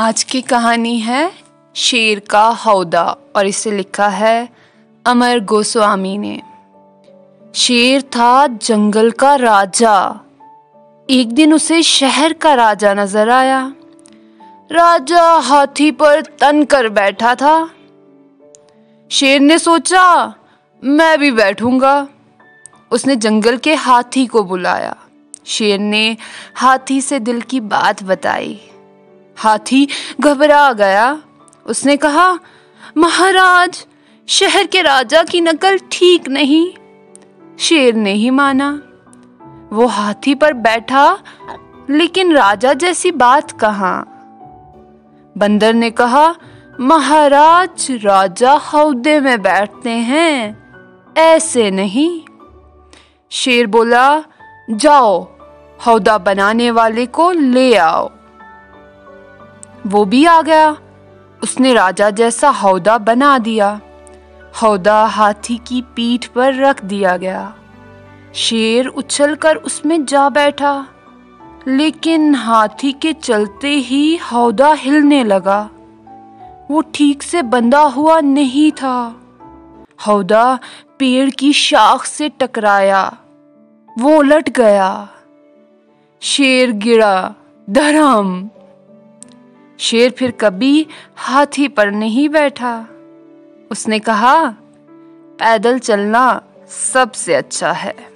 आज की कहानी है शेर का हौदा और इसे लिखा है अमर गोस्वामी ने। शेर था जंगल का राजा। एक दिन उसे शहर का राजा नजर आया। राजा हाथी पर तन कर बैठा था। शेर ने सोचा मैं भी बैठूंगा। उसने जंगल के हाथी को बुलाया। शेर ने हाथी से दिल की बात बताई। हाथी घबरा गया। उसने कहा, महाराज, शहर के राजा की नकल ठीक नहीं। शेर ने ही माना। वो हाथी पर बैठा, लेकिन राजा जैसी बात कहाँ। बंदर ने कहा, महाराज, राजा हौदे में बैठते हैं, ऐसे नहीं। शेर बोला, जाओ, हौदा बनाने वाले को ले आओ। वो भी आ गया। उसने राजा जैसा हौदा बना दिया। हौदा हाथी की पीठ पर रख दिया गया। शेर उछलकर उसमें जा बैठा, लेकिन हाथी के चलते ही हौदा हिलने लगा। वो ठीक से बंधा हुआ नहीं था। हौदा पेड़ की शाख से टकराया। वो उलट गया। शेर गिरा धड़ाम। शेर फिर कभी हाथी पर नहीं बैठा। उसने कहा, पैदल चलना सबसे अच्छा है।